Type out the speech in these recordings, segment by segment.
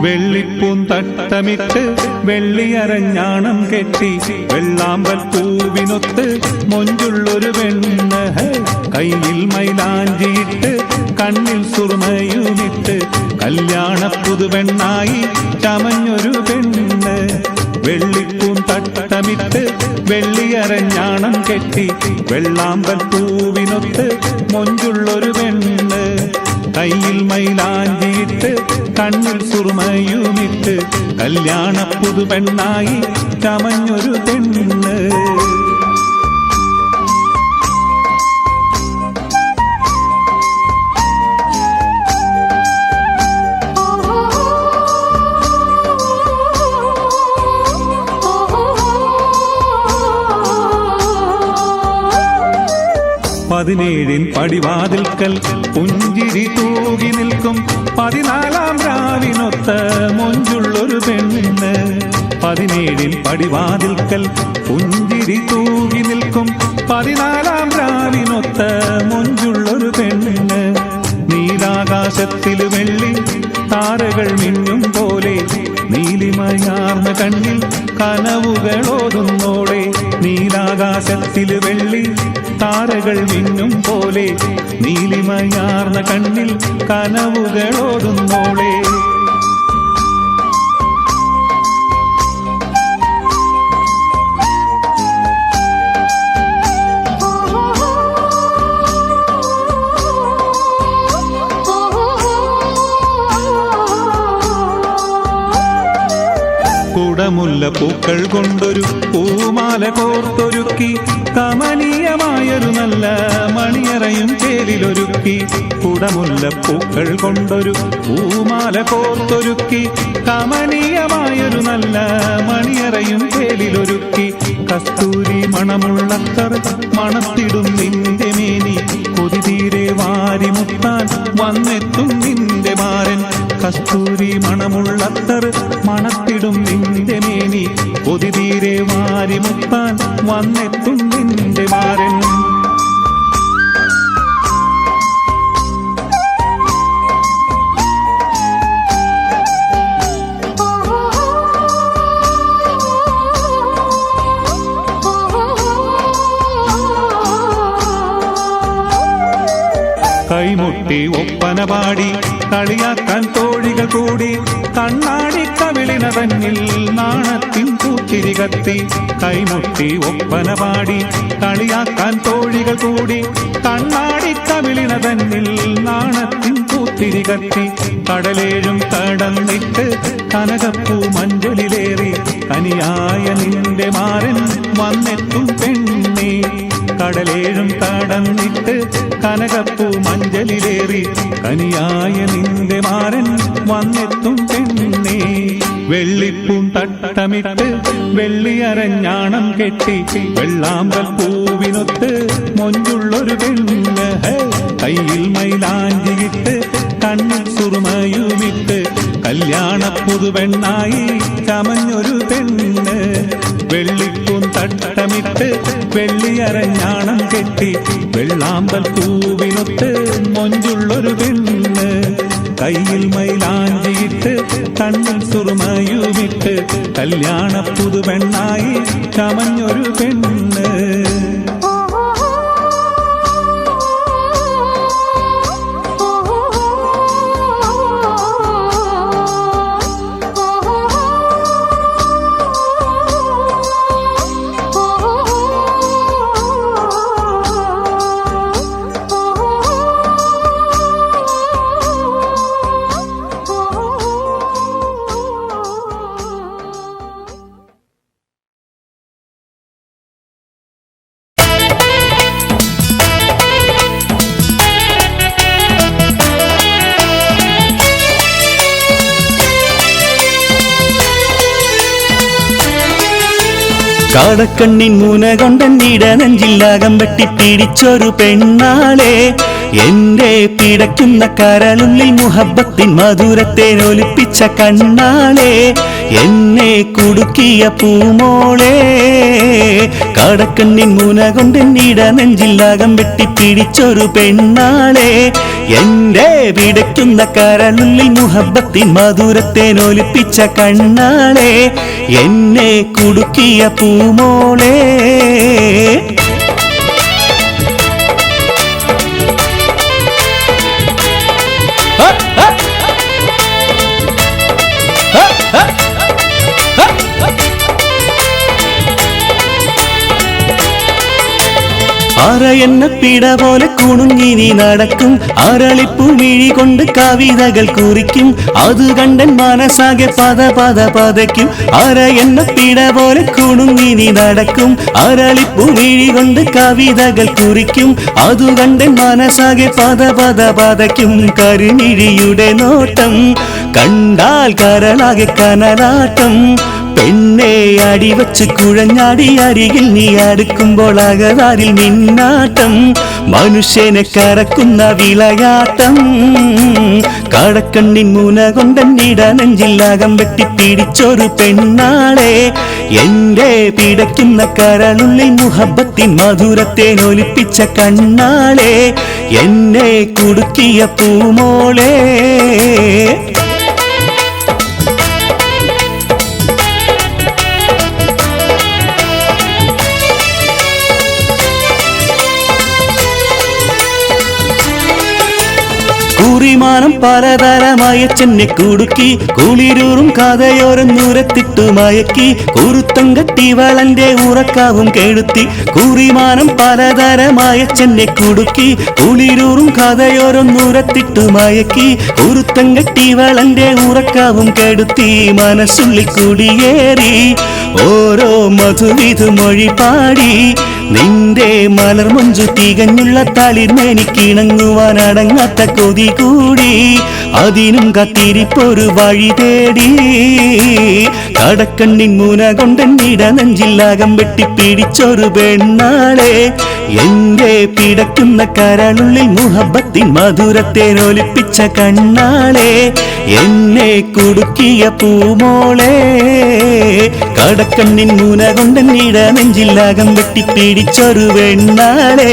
വെള്ളിപ്പൂന്തട്ടമിട്ട് വെള്ളിയരഞ്ഞാണം കെട്ടി വെള്ളാമ്പൽ പൂവിനൊത്ത് മൊഞ്ചുള്ളൊരു പെണ്ണ്, കയ്യിൽ മൈലാഞ്ചിയിട്ട് കണ്ണിൽ സുറുമയുമിട്ട് കല്യാണ പുതുപെണ്ണായി ചമഞ്ഞൊരു പെണ്ണ്. വെള്ളിപ്പൂന്തട്ടമിട്ട് വെള്ളിയരഞ്ഞാണം കെട്ടി വെള്ളാമ്പൽ പൂവിനൊത്ത് മൊഞ്ചുള്ളൊരു പെണ്ണ്, കയ്യിൽ മൈലാഞ്ചിയിട്ട് കണ്ണിൽ സുറുമയുമിട്ട് കല്യാണ പുതുപെണ്ണായി ചമഞ്ഞൊരു പെണ്ണ്. പതിനേഴിൻ പടിവാതിൽക്കൽ പുഞ്ചിരി തൂകി നിൽക്കും 14-ാം രാവിനൊത്ത മൊഞ്ചുള്ളൊരു പെണ്ണ്. 17-ൻ പടിവാതിൽക്കൽ പുഞ്ചിരി തൂകി നിൽക്കും 14-ാം രാവിനൊത്ത മൊഞ്ചുള്ളൊരു പെണ്ണ്. നീലാകാശത്തിൽ വെള്ളി താരകൾ മിന്നും പോലെ നീലിമയാർന്ന കണ്ണിൽ കനവുകളോതുന്നോളെ. നീലാകാശത്തിൽ വെള്ളി താരകൾ മിന്നും പോലെ നീലിമയാർന്ന കണ്ണിൽ കനവുകളോതുന്നോളെ. കുടമുല്ല പൂക്കൾ കൊണ്ടൊരു പൂമാല കോർത്തൊരുക്കി കമനീയമായൊരു നല്ല മണിയറയും ചേലിലൊരുക്കി. കുടമുല്ല പൂക്കൾ കൊണ്ടൊരു പൂമാല കോർത്തൊരുക്കി കമനീയമായൊരു നല്ല മണിയറയും ചേലിലൊരുക്കി. കസ്തൂരി മണമുള്ളത്തർ മണത്തിടും നിന്റെ മേനി, കൊതിതീരെ വാരിമുത്താൻ വന്നെത്തും നിന്റെ മാരൻ. കസ്തൂരി മണമുള്ളത്തർ മണത്തിടും നിന്റെ മേനി, കൊതിതീരെ വാരിമുത്താൻ വന്നെത്തും നിന്റെ മാരൻ. കൈമുട്ടി ഒപ്പന പാടി കളിയാക്കാൻ തോഴികൾ കൂടി കണ്ണാടി കവിളിന തന്നിൽ നാണത്തിൻ പൂത്തിരി കത്തി. കൈമുട്ടി ഒപ്പന പാടി കളിയാക്കാൻ തോഴികൾ കൂടി കണ്ണാടി കവിളിന തന്നിൽ നാണത്തിൻ പൂത്തിരി കത്തി. കടലേഴും കടന്നിട്ട് കനകപ്പൂ മഞ്ചലിലേറി കനിയായ നിന്റെ മാരൻ വന്നെത്തും പെണ്ണേ. കടലേഴും കടന്നിട്ട് കനകപ്പൂ മഞ്ചലിലേറി കനിയായ നിന്റെ മാരൻ വന്നെത്തും പെണ്ണേ. വെള്ളിപ്പൂന്തട്ടമിട്ട് വെള്ളിയരഞ്ഞാണം കെട്ടി വെള്ളാമ്പൽ പൂവിനൊത്ത് മൊഞ്ചുള്ളൊരു പെണ്ണ്, കയ്യിൽ മൈലാഞ്ചിയിട്ട് കണ്ണിൽ സുറുമയുമിട്ട് കല്യാണ പുതുപെണ്ണായി ചമഞ്ഞൊരു പെണ്ണ്. വെള്ളിപ്പൂന്തട്ടമിട്ട് വെള്ളിയരഞ്ഞാണം കെട്ടി വെള്ളാമ്പൽ പൂവിനൊത്ത് മൊഞ്ചുള്ളൊരു പെണ്ണ്, കയ്യിൽ മൈലാഞ്ചിയിട്ട് കണ്ണിൽ സുറുമയുമിട്ട് കല്യാണ പുതുപെണ്ണായി ചമഞ്ഞൊരു പെണ്ണ്. കാടക്കണ്ണിൻ മൂന കൊണ്ടെന്നിട നെഞ്ചില്ലാകം വെട്ടി പിടിച്ചൊരു പെണ്ണാളെ, എന്റെ പിടയ്ക്കുന്ന കരളുള്ളിൽ മുഹബത്തിൻ മധുരത്തെ ഒലിപ്പിച്ച കണ്ണാളെ, എന്നെ കുടുക്കിയ പൂമോളെ. കാടക്കണ്ണിൻ മൂന കൊണ്ടെന്നിട നെഞ്ചില്ലാകം വെട്ടി പിടിച്ചൊരു പെണ്ണാളെ, എന്റെ പിടയ്ക്കുന്ന കരളുള്ളിൽ മുഹബത്തിൻ മധുരത്തേനൊലിപ്പിച്ച കണ്ണാളെ എന്നെ കുടുക്കിയ പൂമോളെ അറയെന്ന പിട പോലെ കുണുങ്ങി നീ നടക്കും അരളിപ്പൂ മിഴി കൊണ്ട് കവിതകൾ കുറിക്കും അത് കണ്ടൻ മനസ്സാകെ പത പത പതയ്ക്കും അറയെന്ന പിട പോലെ കുണുങ്ങി നീ നടക്കും അരളിപ്പൂ മിഴി കൊണ്ട് കവിതകൾ കുറിക്കും അത് കണ്ടൻ മനസ്സാകെ പത പത പതയ്ക്കും കരിമിഴിയുടെ നോട്ടം കണ്ടാൽ കരളാകെ കനലാട്ടം പെണ്ണെ അടിവച്ച് കുഴഞ്ഞാടി അരികിൽ നീ അടുക്കുമ്പോൾ അകതാരിൽ നിന്നാട്ടം മനുഷ്യനെ കറക്കുന്ന വിളയാട്ടം കടക്കണ്ണിൻ മൂന കൊണ്ടെന്നിട നെഞ്ചില്ലാകം വെട്ടി പിടിച്ചൊരു പെണ്ണാളെ എന്റെ പിടയ്ക്കുന്ന കരളുള്ളിൽ മുഹബത്തിൻ മധുരത്തേനൊലിപ്പിച്ച കണ്ണാളെ എന്നെ കുടുക്കിയ പൂമോളെ കുറിമാനം പലതരമായ ചെന്നെ കുടുക്കി കുളിരൂറും കഥയോരം ദൂരത്തിട്ടു മയക്കി കുരുത്തം കെട്ടി വളന്റെ ഉറക്കാവും കെടുത്തി കുറിമാനം പലതരമായ ചെന്നെ കുടുക്കി കുളിരൂറും കഥയോരം ദൂരത്തിട്ടു മയക്കി കുരുത്തം കെട്ടി വളന്റെ ഉറക്കാവും കെടുത്തി മനസ്സുള്ളിൽ കുടിയേറി ഓരോ മധുവിധു മൊഴി പാടി നിന്റെ മലർമൊഞ്ചു തികഞ്ഞുള്ള തളിർമേനിക്കിണങ്ങുവാൻ അടങ്ങാത്ത കൊതി കൂടി അതിനും കത്തിരിപ്പൊരു വഴി തേടി കടക്കണ്ണിൻ മൂന കൊണ്ടെന്നിട നെഞ്ചില്ലാകം വെട്ടി പിടിച്ചൊരു പെണ്ണാളെ എന്റെ പിടയ്ക്കുന്ന കരളുള്ളിൽ മുഹബത്തിൻ മധുരത്തേനൊലിപ്പിച്ച കണ്ണാളെ എന്നെ കുടുക്കിയ പൂമോളെ കടക്കണ്ണിൻ മൂന കൊണ്ടെന്നിട നെഞ്ചില്ലാകം വെട്ടി പിടിച്ചൊരു പെണ്ണാളെ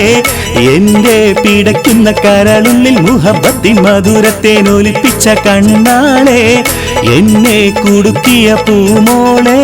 എന്റെ പിടയ്ക്കുന്ന കരളുള്ളിൽ മുഹബത്തിൻ മധുരത്തേനൊലിപ്പിച്ച കണ്ണാളെ എന്നെ കുടുക്കിയ പൂമോളെ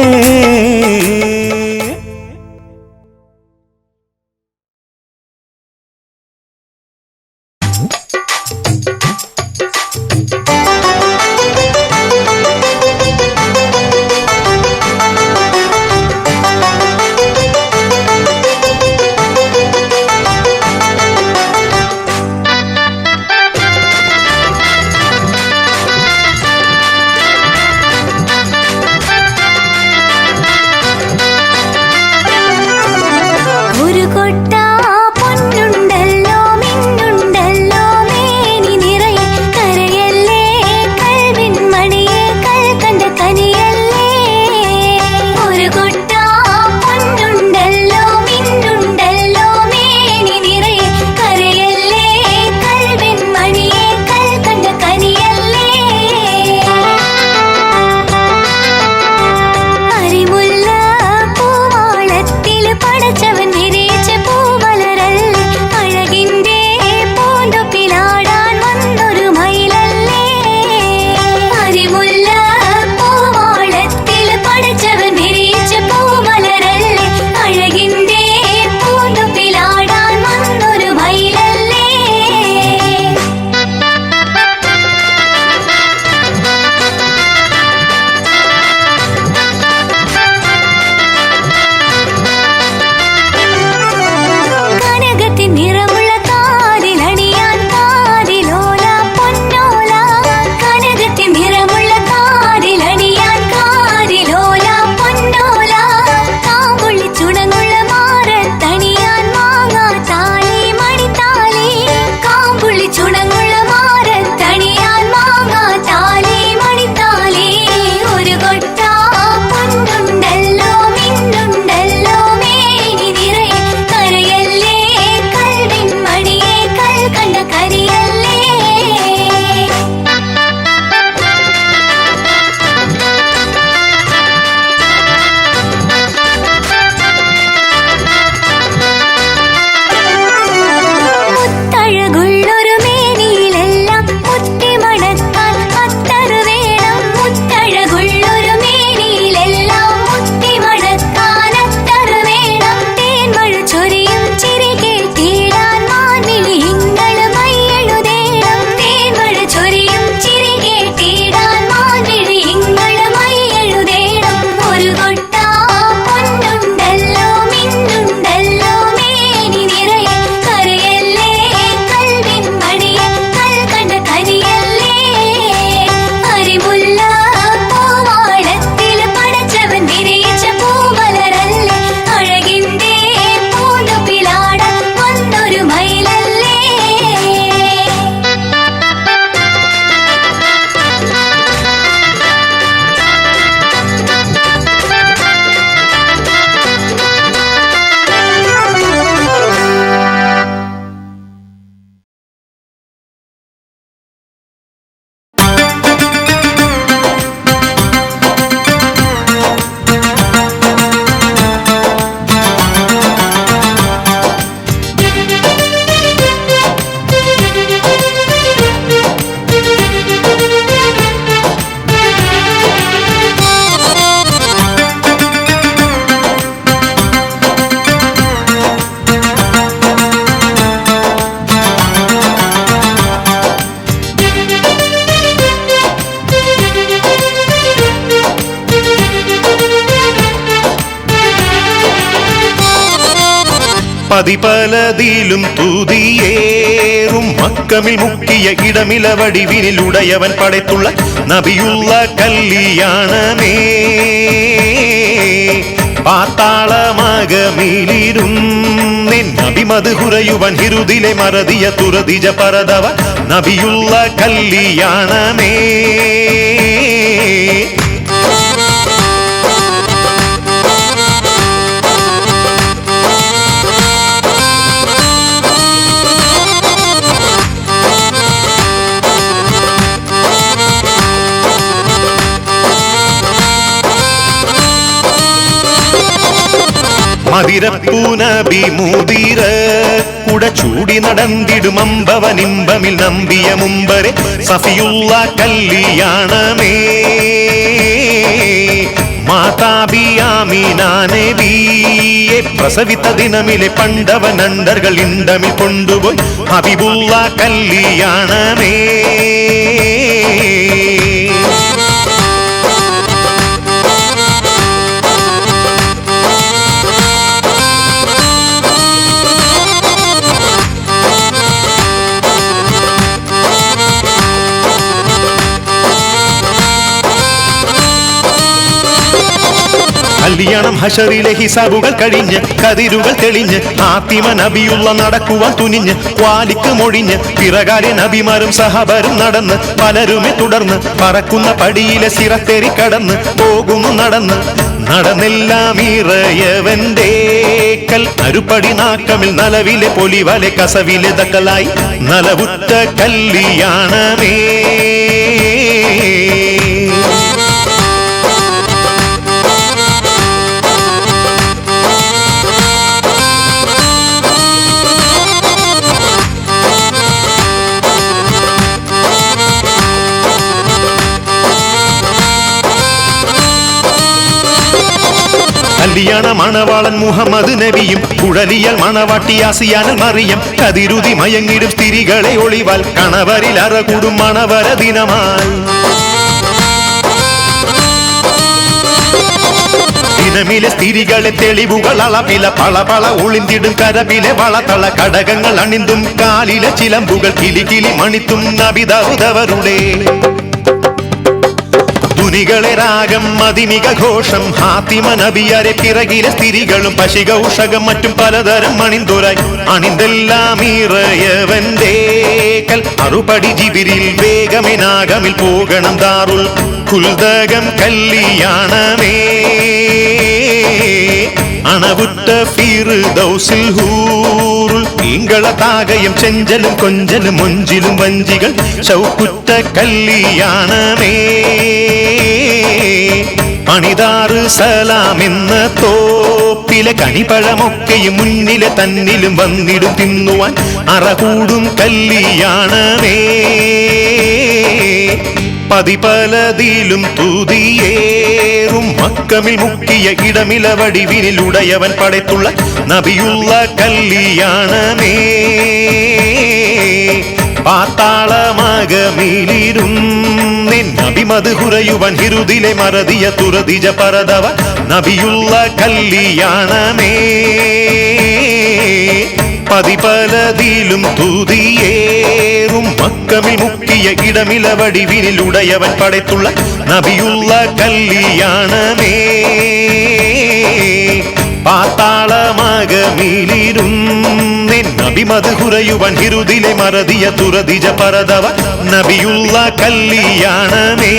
പതിപലതിലും തുതിയേറും മക്കമിൽ മുക്കിയ ഇടമില വടിവിനിൽ ഉടയവൻ പടത്തുള്ള നബിയുള്ള കല്യാണമേ പാത്താളമകമിലിരുന്നെൻ നബിമത് കുറയുവൻ ഹിരുതിലെ മറതിയ തുറതിജ പരതവ നബിയുള്ള കല്യാണമേ മതിരപ്പൂനബി മുതിര കുട ചൂടി നടന്നിടും അമ്പവനിമ്പമിൽ നമ്പിയ മുമ്പരെ സഫിയുള്ള കല്യാണമേ മാതാബിയാമിനാനബിയെ പ്രസവിത്ത ദിനമിലെ പണ്ടവനണ്ടകൾ ഇണ്ടമിൽ കൊണ്ടുപോയി ഹബീബുള്ള കല്യാണമേ കല്യാണം ഹശറിലെ ഹിസാബുകൾ കഴിഞ്ഞ് കതിരുകൾ തെളിഞ്ഞ് ആത്തിമ നബിയുള്ള നടക്കുവാൻ തുനിഞ്ഞ് വാലിക്ക് മൊഴിഞ്ഞ് പിറകാലെ നബിമാരും സഹബരും നടന്ന് പലരുമെ തുടർന്ന് പറക്കുന്ന പടിയിലെ സിറത്തേറി കടന്ന് പോകുന്നു നടന്ന് നടന്നെല്ലാം ഇറയവന്റെ കൽ അരുപ്പടി നാക്കമിൽ നലവിലെ പൊലിവലെ കസവിലെ ദക്കലായി നലവുറ്റ കല്യാണമേ കല്യാണ മണവാളൻ മുഹമ്മദ് നബിയും കുഴലിയൽ മണവാട്ടി ആസിയാനൽ മറിയം കതിരുതി മയങ്ങിടും സ്ത്രീകളെ ഒളിവാൽ കണവരിൽ അറകൂടും മണവര ദിനമായി ദിനമിലെ സ്ത്രീകളെ തെളിവുകൾ അളപ്പില പളപള ഒളിന്തിടും കരപിലെ വളതള കടകങ്ങൾ അണിന്തും കാലിലെ ചിലമ്പുകൾ കിലി കിളി മണിത്തും നബിദാവുദവരുടെ തുനികളെ രാഗം മദിനിക ഘോഷം ഹാത്തിമ നബിയരെ പിറകിലെ സ്ത്രീകളും പശികൗഷകം മറ്റും പലതരം അണിന്തുരായി അണിന്തെല്ലാം ഇറയവന്റെ കൽ അറുപടി ജിബിരിൽ വേഗമെനാഗമിൽ പോകണം ദാറുൽ കുൽദകം കല്യാണമേ അണവുറ്റ ഫിർദൗസിൽ ഹൂറുൽ ഈങ്കള താകയം ചെഞ്ചലും കൊഞ്ചലും മൊഞ്ചിലും വഞ്ചികൾ ശൗക്കുറ്റ കല്യാണമേ പണിതാറ് സലാം എന്ന തോപ്പിലെ കണിപ്പഴമൊക്കെയും മുന്നിലെ തന്നിലും വന്നിടും തിന്നുവാൻ അറകൂടും കല്യാണമേ പതിപലതിലും തുതിയേറും മക്കമിൽ മുക്കിയ ഇടമില വടിവിനിൽ ഉടയവൻ പടത്തുള്ള നബിയുള്ള കല്യാണമേ പാത്താളമകമിലിരുന്നെൻ നബിമത് കുറയുവൻ ഹിരുതിലെ മറതിയ തുറതിജ പരതവ നബിയുള്ള കല്യാണമേ പതിപലതിലും തുതിയേറും മക്കമിൽ മുക്കിയ ഇടമില വടിവിനിൽ ഉടയവൻ പടത്തുള്ള നബിയുള്ള കല്യാണമേ പാത്താളമകമിലിരുന്നെൻ നബിമത് കുറയുവൻ ഹിരുതിലെ മറതിയ തുറതിജ പരതവ നബിയുള്ള കല്യാണമേ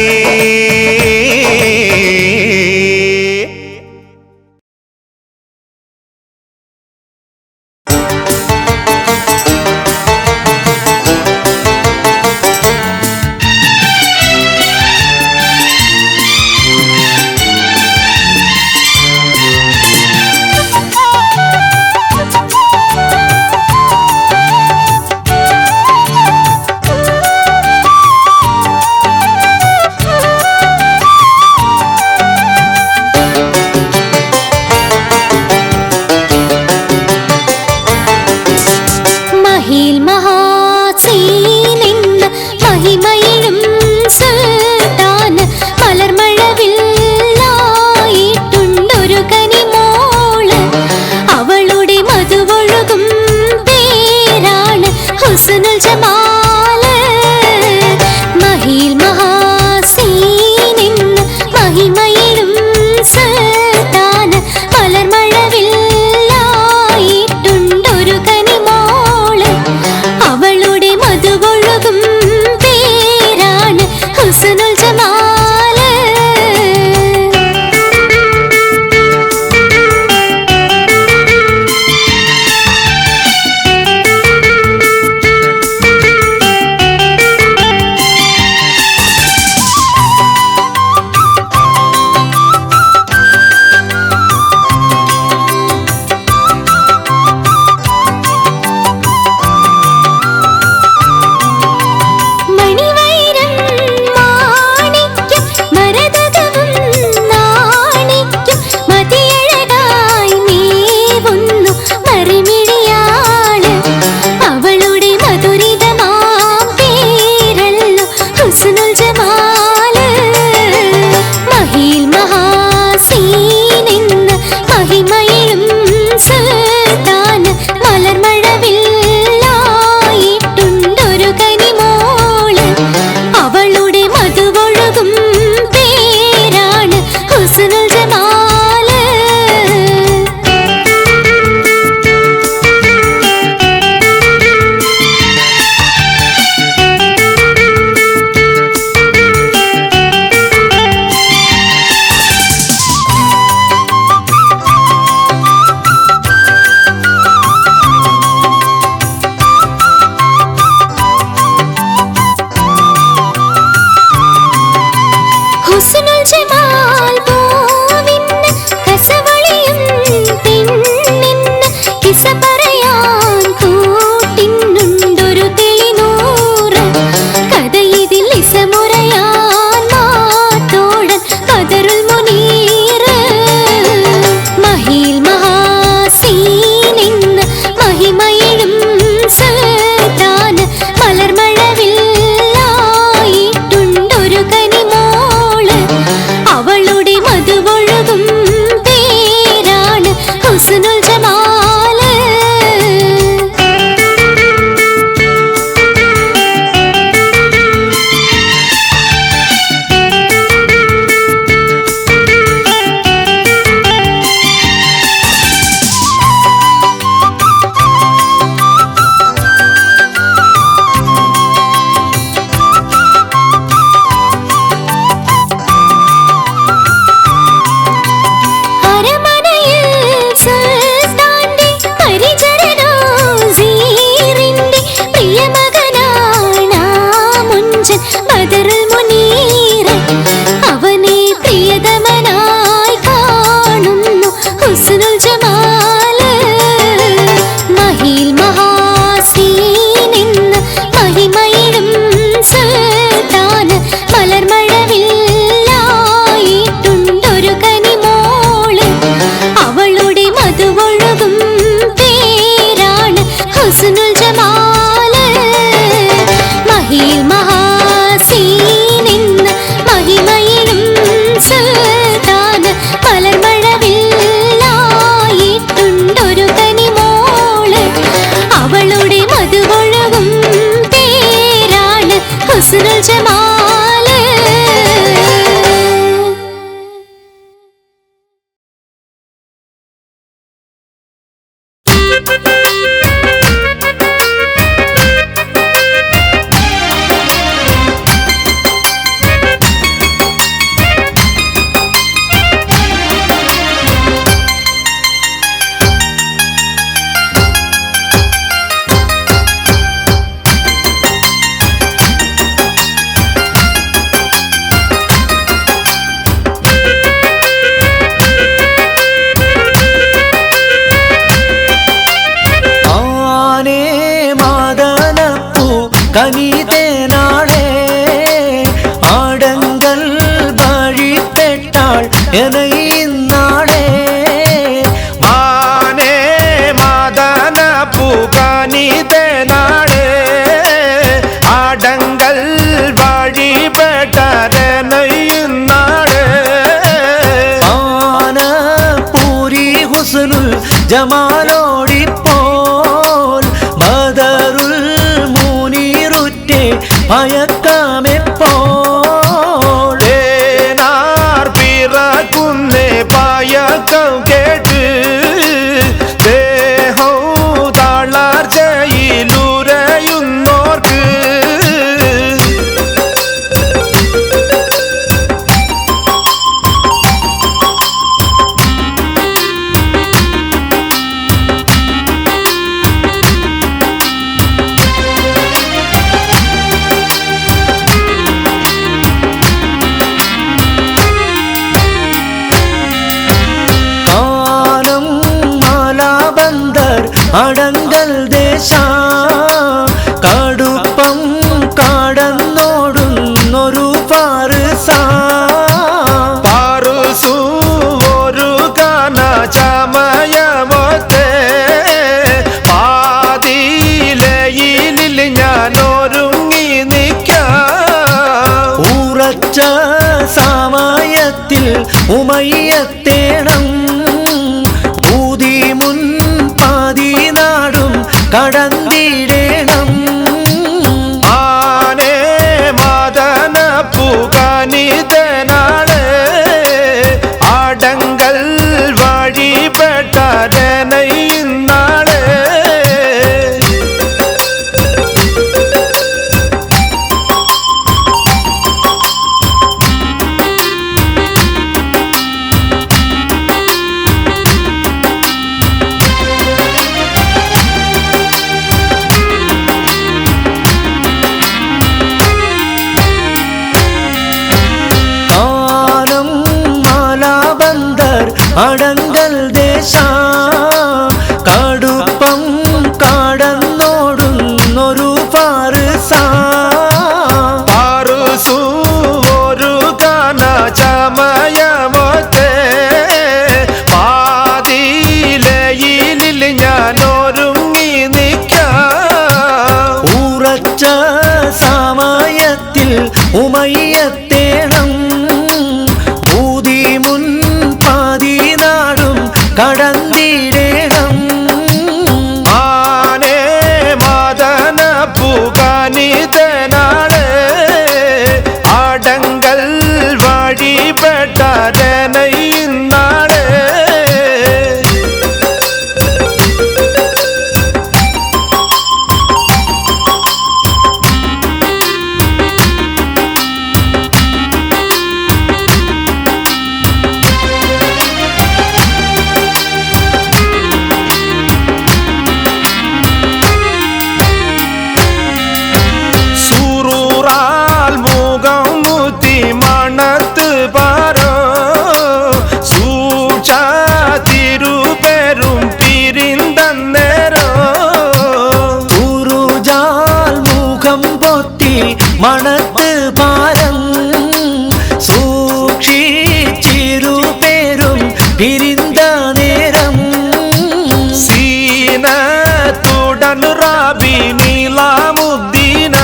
മഹിയിൽ മഹാസീനെന്ന് മഹിമയിലും സുൽത്താൻ മലർമഴവില്ലായിട്ടുണ്ടൊരു കനിമോള് അവളുടെ മധുവൊഴുകും പേരാണ് ഹുസ്നുൽ ജമാല് ഹുസ്നുൽ ജമാൽ പൂവിന് കസവളിയും പെണ്ണിന് കിസ പറയാൻ കൂട്ടിനുണ്ടൊരു തെളിനൂറ് കഥയിതിൽ ഇസമുറയാൻ മാത്തോടൻ ഖദറുൽ മുനീറ് മഹിയിൽ മഹാസീനെന്ന് മഹിമയിലും സുൽത്താൻ മലർമഴവില്ലായിട്ടുണ്ടൊരു കനിമോള് അവളുടെ മധുവൊഴുകും പേരാണ് ഹുസ്നുൽ ജമാല് അരമനയിൽ സുൽത്താന്റെ പരിചരണോ സീറിന്റെ പ്രിയമകനാണ് ആ മുഞ്ചൻ ബദറുൽ മുനീറ് അവനെ പ്രിയതമനായി കാണുന്നു ഹുസ്നുൽ ജമാല് മഹിയിൽ മഹാസീനെന്ന് മഹിമയിലും സുൽത്താൻ മലർമഴവില്ലായിട്ടുണ്ടൊരു കനിമോള് അവളുടെ മധുവൊഴുകും പേരാണ് ഹുസ്നുൽ ജമാല് മഹിയിൽ മഹാസീനെന്ന് മഹിമയിലും സുൽത്താൻ മലർമഴവില്ലായിട്ടുണ്ടൊരു കനിമോള് അവളുടെ മധുവൊഴുകും പേരാണ് ഹുസ്നുൽ ജമാല് ആനേ മാദനപ്പൂ കനിതേനാളേ ആടങ്കൽ വഴിപ്പെട്ടാൾ എനയിന്നാളേ മാനേ മാദന പൂകാനിതനാളേ ആടങ്കൽ വഴിപെട്ടരനയുന്നാളേ ആനപ്പൂരി ഹുസ്നുൽ ജമാലോടിപ്പോൾ ബദറുൽ മുനീറുറ്റെ ഭയക്കാമെപ്പോൾ തേനാർ പിറക്കുന്നേ ഉമയ്യത്തേണം ഊതി മുൻ പാതി നാടും കടന്നിടേണം ആനേ മദന പുകനിതനാള് ആടങ്കൽ വഴിപെട്ടരനൈ നാള് അടങ്കൽ ദേശ കടുപ്പം കടന്നോടുന്നൊരു പാറുസു ഒരു ഗാന ചമയമൊത്തെ പാതിയിലയിൽ ഞാനൊരുങ്ങി നിൽക്കാം ഉറച്ച സമയത്തിൽ ഉമയ്യത്തേണം ഊതി മുൻ പാതി നാടും കടന്നിടേണം ആനേ മദന പുകനിതനാള് ആടങ്കൽ വഴിപെട്ടരനൈ നാള് മണത്ത് പാരം സൂക്ഷിച്ചിരു പേരും പിരിന്ത നേരം സീനത്തുടൻ റാബി നീലാമുദ്ദീന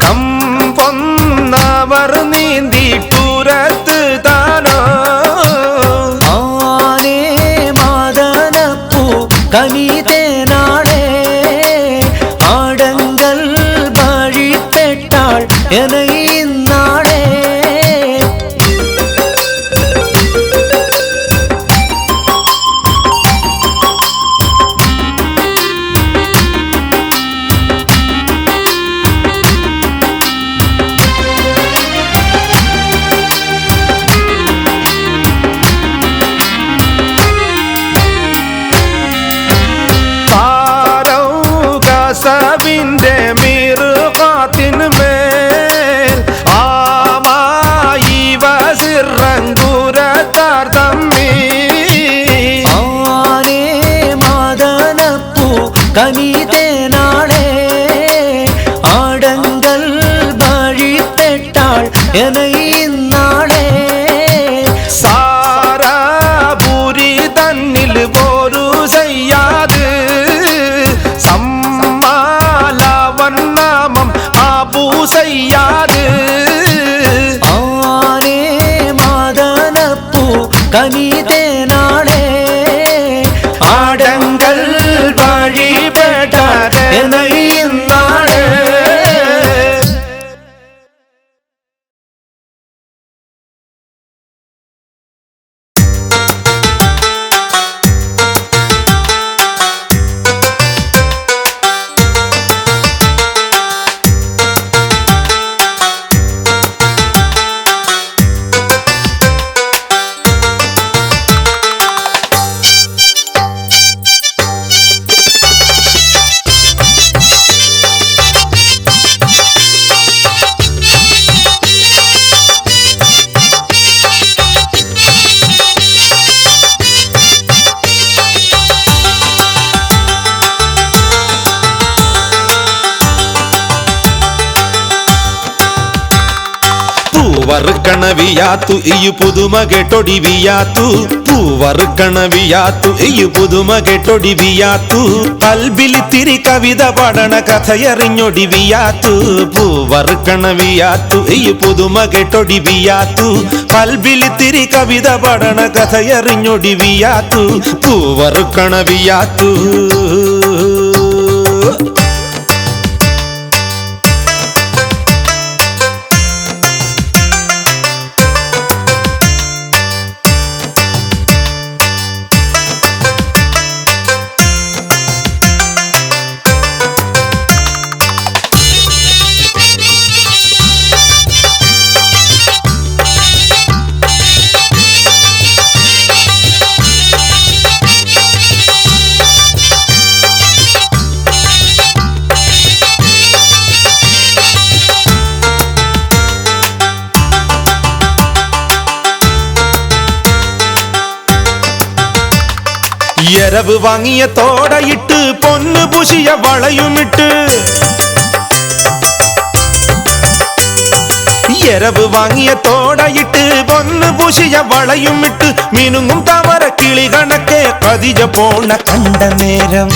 കമ്പൊന്നവർ നീന്തിട്ടുരത്ത് താനോ ആനേ മാദനപ്പൂ കനിതേനാളെ ആടങ്കൽ വഴിപ്പെട്ടാൾ എനയിന്നാളെ കസവിന്റെ മിറുകാത്തിന്മേൽ ആമായി വസിറങ്കുരത്താർ തമ്മി ആനേ മാദനപ്പൂ കനിതേനാളെ ആടങ്കൽ വഴിപ്പെട്ടാൾ എനയിന്നാളെ സാരാപുരി തന്നിൽ പോരു ചെയ്യാത് സമ്മാലവന്നാമം ആബൂ സയ്യാദ് ആനേ മാദനപ്പൂ കനിതേനാളെ ആടങ്കൽ വഴിപെട്ടരനൈനാള് പൂവറുക്കണവിയാത്തു ഇയു പുതുമ കെട്ടൊടിവിയാത്തു പൂവറുക്കണവിയാത്തു ഇയു പുതുമ കെട്ടൊടിവിയാത്തു കൽബിൽ തിരി കവിത പഠന കഥയറിഞ്ഞൊടിവിയാത്തു പൂവറുക്കണവിയാത്തു ഇയു പുതുമ കെട്ടൊടിവിയാത്തു കൽബിലിത്തിരി കവിത പഠന കഥയറിഞ്ഞൊടി വിയാത്തു പൂവറുക്കണ വിയാത്തു എരവ് വാങ്ങിയ തോടയിട്ട് പൊന്നു പൂശിയ വളയുമിട്ട് എരവ് വാങ്ങിയ തോടയിട്ട് പൊന്നു പൂശിയ വളയുമിട്ട് മിനുങ്ങും താമര കിളി കണക്കെ കതിജ പോണ കണ്ട നേരം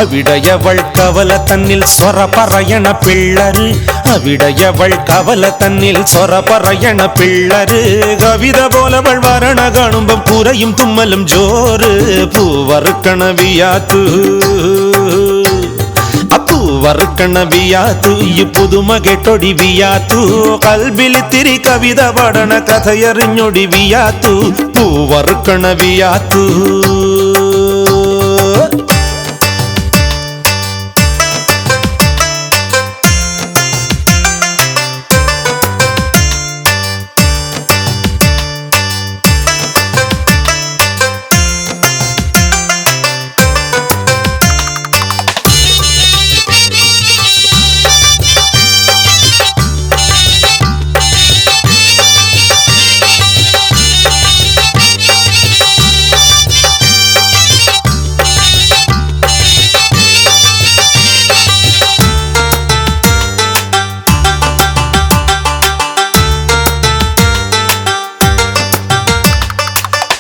അവിടയവൾ കവല തന്നിൽ സ്വറ പറയണ പിള്ളര് അവിടയവൾ കവല തന്നിൽ സ്വറ പറയണ പിള്ളര് കവിത പോലവൾ വരണ കാണുമ്പം കുരയും തുമ്മലും ജോറ് പൂവറുക്കണ വിയാത്തു പൂവറുക്കണ വിയാത്തു ഈ പുതുമ കേട്ടൊടി വിയാത്തു കൽബിലിത്തിരി കവിത പഠന കഥയറിഞ്ഞൊടി വിയാത്തു പൂവറുക്കണ വിയാത്തു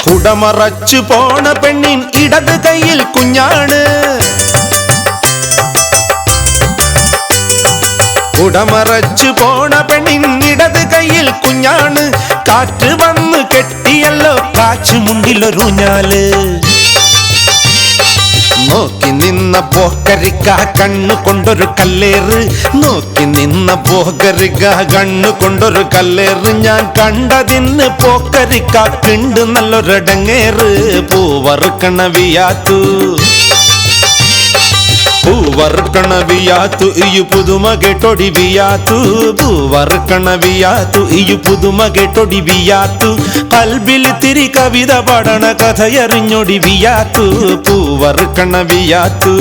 കുടമറച്ചു പോണ പെണ്ണിൻ ഇടത് കൈയിൽ കുഞ്ഞാണ് കുടമറച്ചു പോണ പെണ്ണിൻ ഇടത് കൈയിൽ കുഞ്ഞാണ് കാറ്റ് വന്ന് കെട്ടിയല്ലോ കാച്ചുമുണ്ടിലൊരുഞ്ഞാല് നോക്കി നിന്ന പോക്കരിക്ക കണ്ണു കൊണ്ടൊരു കല്ലേറ് നോക്കി നിന്ന പോക്കരിക്ക കണ്ണു കൊണ്ടൊരു കല്ലേറ് ഞാൻ കണ്ടതിന്ന് പോക്കരിക്ക കിണ്ട് നല്ലൊരടങ്ങേറ് പൂവറുക്കണ വിയാത്തു പൂവറുക്കണ വിയാത്തു ഈ പുതുമ കേട്ടൊടി വിയാത്തു പൂവറുക്കണ വിയാത്തു ഈ പുതുമ കേട്ടൊടി വിയാത്തു കൽബിലിത്തിരി കവിത പഠന കഥയറിഞ്ഞൊടി വിയാത്തു പൂവറുക്കണ വിയാത്തു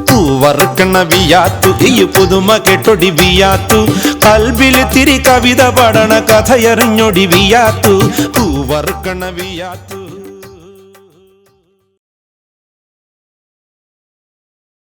പൂവറുക്കണ വിയാത്തു ഈ പുതുമ കേട്ടൊടി വിയാത്തു കൽബിലിത്തിരി കവിത പഠന കഥയറിഞ്ഞൊടി വിയാത്തു പൂവറുക്കണ വിയാത്തു